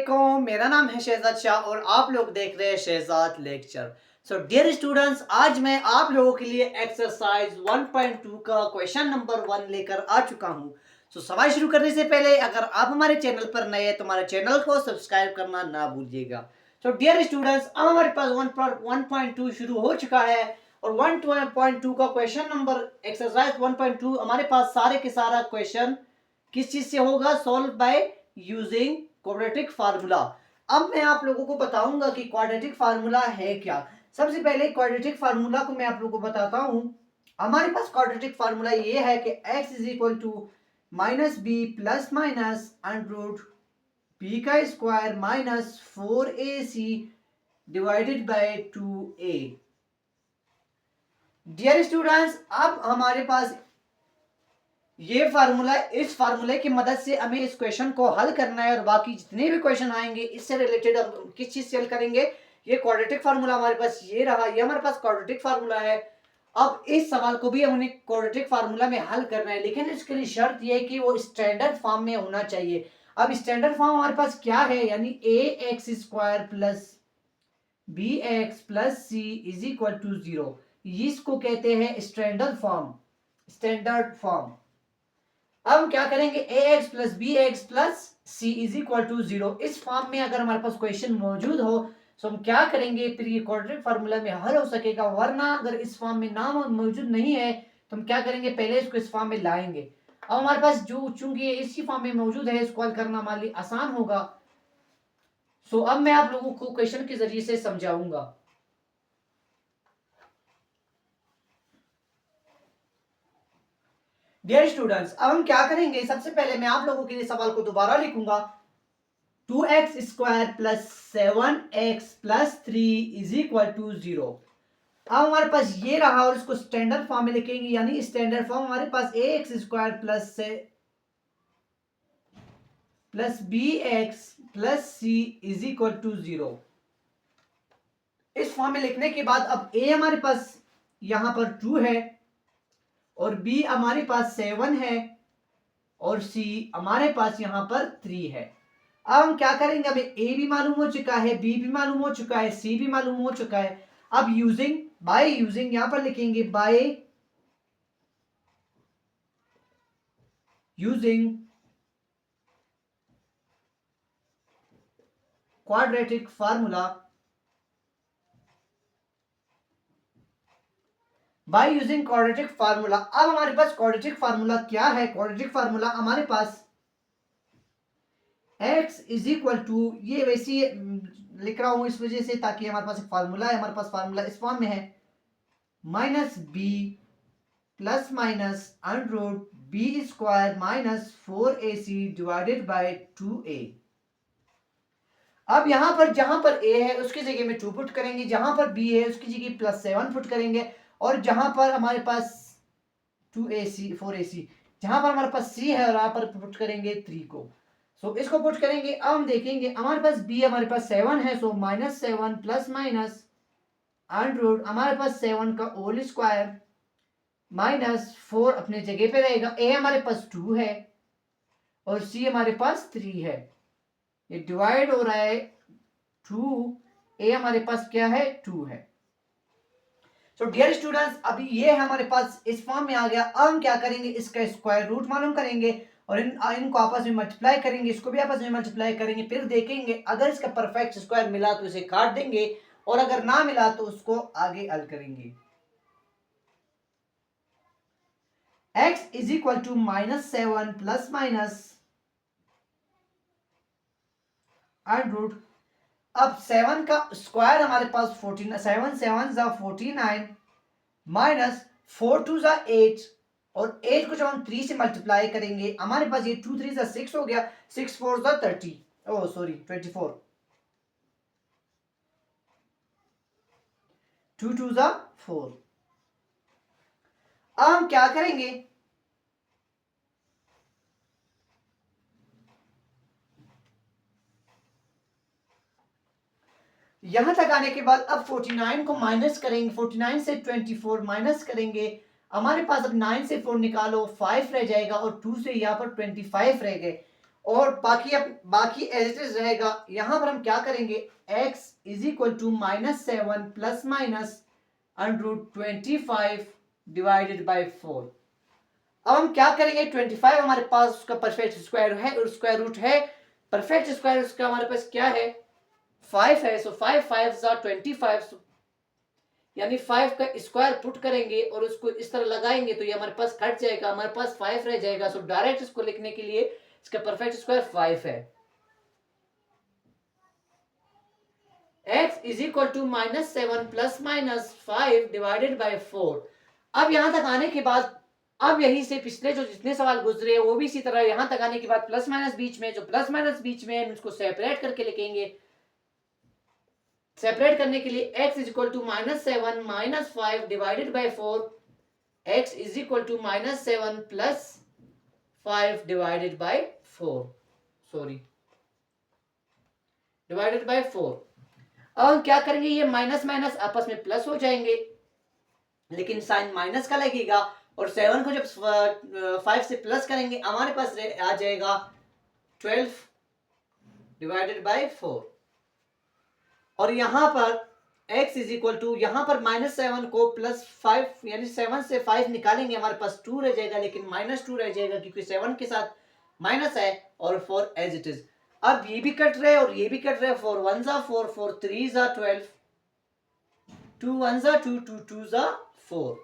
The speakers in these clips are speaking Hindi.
वालेकुम, मेरा नाम है शहजाद शाह और आप लोग देख रहे हैं Shahzad lecture. So dear students, आज मैं आप लोगों के लिए एक्सरसाइज 1.2 का क्वेश्चन नंबर 1 लेकर आ चुका हूं। सो सवाल शुरू करने से पहले अगर आप हमारे चैनल पर नए हैं तो हमारे चैनल को सब्सक्राइब करना ना भूलिएगा। सो डियर स्टूडेंट्स, अब हमारे पास 1.2 शुरू हो चुका है और 1.2 का क्वेश्चन नंबर एक्सरसाइज 1.2 हमारे पास सारे के सारा क्वेश्चन किस चीज से होगा, solve by using quadratic formula. अब मैं आप लोगों को बताऊंगा कि क्वाड्रेटिक फार्मूला है क्या। सबसे पहले क्वाड्रेटिक फार्मूला को मैं आप लोगों को बताता हूं। हमारे पास क्वाड्रेटिक फार्मूला ये है कि x is equal to minus B plus minus under root B का square minus 4ac divided by 2a। Dear students, अब हमारे पास ये फार्मूला, इस फार्मूले की मदद से हमें इस क्वेश्चन को हल करना है और बाकी जितने भी क्वेश्चन आएंगे इससे रिलेटेड हम किस चीज से हल करेंगे। ये क्वाड्रेटिक फार्मूला हमारे पास ये रहा, ये हमारे पास क्वाड्रेटिक फार्मूला है। अब इस सवाल को भी हमने क्वाड्रेटिक फार्मूला में हल करना है, लेकिन इसके लिए शर्त यह है कि वो स्टैंडर्ड फॉर्म में होना चाहिए। अब स्टैंडर्ड फॉर्म हमारे पास क्या है, यानी ax square plus bx plus c is equal to 0। इसको कहते हैं स्टैंडर्ड फॉर्म। Standard form. अब हम क्या करेंगे, ax plus B X plus C is equal to 0। इस फॉर्म में अगर हमारे पास क्वेश्चन मौजूद हो तो हम क्या करेंगे, फिर ये क्वाड्रेटिक फार्मूला में हल हो सकेगा। वरना अगर इस फॉर्म में नाम मौजूद नहीं है तो हम क्या करेंगे, पहले इसको इस फॉर्म में लाएंगे। अब हमारे पास जो चूंकि इसी फॉर्म में मौजूद है, इसको हल करना हमारे लिए आसान होगा। सो अब मैं आप लोगों को क्वेश्चन के जरिए से समझाऊंगा। डियर स्टूडेंट्स, अब हम क्या करेंगे, सबसे पहले मैं आप लोगों के लिए सवाल को दोबारा लिखूंगा। 2x square plus 7x plus 3 is equal to 0। अब हमारे पास ये रहा और इसको स्टैंडर्ड फॉर्म में लिखेंगे, यानी स्टैंडर्ड फॉर्म हमारे पास ax square plus B X plus C is equal to 0। इस फॉर्म में लिखने के बाद अब a हमारे पास यहां पर 2 है और b हमारे पास 7 है और c हमारे पास यहां पर 3 है। अब हम क्या करेंगे, हमें a भी मालूम हो चुका है, b भी मालूम हो चुका है, c भी मालूम हो चुका है। अब बाय यूजिंग यहां पर लिखेंगे by using quadratic formula. By using quadratic formula. अब हमारे पास क्वाड्रेटिक फार्मूला क्या है, क्वाड्रेटिक फार्मूला हमारे पास x इज इक्वल टू, ये वैसे लिख रहा हूं इस वजह से ताकि हमारे पास एक फार्मूला है, हमारे पास फार्मूला इस फॉर्म में है minus B plus minus under root B square minus 4ac divided by 2a। अब यहां पर जहां पर a है उसकी जगह में 2 पुट करेंगे, जहां पर b है उसकी जगह प्लस 7 पुट करेंगे और जहां पर हमारे पास 4ac जहां पर हमारे पास c है और यहां पर पुट करेंगे 3 को। सो इसको पुट करेंगे। अब हम देखेंगे हमारे पास b हमारे पास 7 है, so minus 7 plus minus under root हमारे पास 7 का होल स्क्वायर माइनस 4 अपने जगह पे रहेगा। a हमारे पास 2 है और c हमारे पास 3 है। ये डिवाइड हो रहा है 2, a हमारे पास क्या है 2 है। सो डियर स्टूडेंट्स, अभी ये हमारे पास इस फॉर्म में आ गया। अब हम क्या करेंगे, इसका स्क्वायर रूट मालूम करेंगे और इनको आपस में मल्टीप्लाई करेंगे, इसको भी आपस में मल्टीप्लाई करेंगे। फिर देखेंगे अगर इसका परफेक्ट स्क्वायर मिला तो इसे काट देंगे और अगर ना मिला तो उसको आगे हल करेंगे। x is equal to minus 7 plus minus under root, अब 7 का स्क्वायर हमारे पास 49, 7 7 जा 49 माइनस 4 2 जा 8 और 8 को जब हम 3 से मल्टीप्लाई करेंगे हमारे पास ये 2 3 जा 6 हो गया, 6 4 जा 30, ओह सॉरी 24, 2 2 जा 4। अब हम क्या करेंगे, यहां तक आने के बाद अब 49 को माइनस करेंगे, 49 से 24 माइनस करेंगे। हमारे पास अब 9 से 4 निकालो 5 रह जाएगा और 2 से यहाँ पर 25 रह गए और बाकी एज इट इज रहेगा। यहां पर हम क्या करेंगे, x is equal to -7 plus minus √25 divided by 4। अब हम क्या करेंगे, 25 हमारे पास उसका परफेक्ट स्क्वायर है और स्क्वायर रूट है। परफेक्ट स्क्वायर उसका हमारे पास क्या है, 5 है। सो 5 5 25, यानी 5 का स्क्वायर पुट करेंगे और उसको इस तरह लगाएंगे तो ये हमारे पास कट जाएगा, हमारे पास 5 रह जाएगा। सो डायरेक्ट इसको लिखने के लिए इसका परफेक्ट स्क्वायर 5 है। x is equal to -7 plus minus 5 divided by 4। अब यहां तक आने के बाद, अब यही से पिछले जो जितने सवाल गुजरे वो भी इसी तरह, यहां तक आने के बाद प्लस माइनस बीच में, जो प्लस माइनस बीच में हम इसको सेपरेट करके लिखेंगे। सेपरेट करने के लिए x is equal to -7 minus 5 divided by 4, x is equal to -7 plus 5 divided by 4, sorry divided by 4। अब हम क्या करेंगे, ये माइनस माइनस आपस में प्लस हो जाएंगे, लेकिन साइन माइनस का लगेगा। और 7 को जब 5 से प्लस करेंगे हमारे पास आ जाएगा 12 डिवाइडेड बाई 4। और यहां पर x इज इक्वल टू, यहां पर -7 को +5 यानी 7 से 5 निकालेंगे हमारे पास 2 रह जाएगा, लेकिन -2 रह जाएगा क्योंकि 7 के साथ माइनस है। और 4 एज इट इज। अब ये भी कट रहे और ये भी कट रहे, 4 1 जा 4, 4 3 जा 12, 2 1 जा 2, 2 2 जा 4।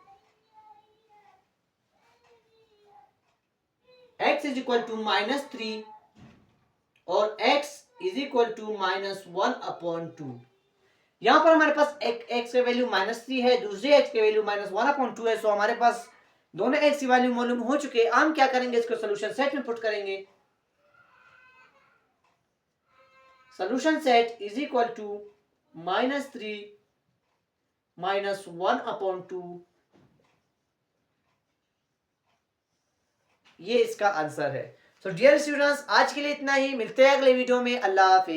x इज इक्वल टू -3 और x इज इक्वल टू -1/2। यहां पर हमारे पास एक x की वैल्यू -3 है, दूसरे x की वैल्यू -1/2 है। सो हमारे पास दोनों x की वैल्यू मालूम हो चुके। हम क्या करेंगे, इसको सॉल्यूशन सेट में पुट करेंगे। Solution set is equal to -3 -1/2, ये इसका आंसर है। सो डियर स्टूडेंट्स, आज के लिए इतना ही, मिलते हैं अगले वीडियो में। अल्लाह हाफिज।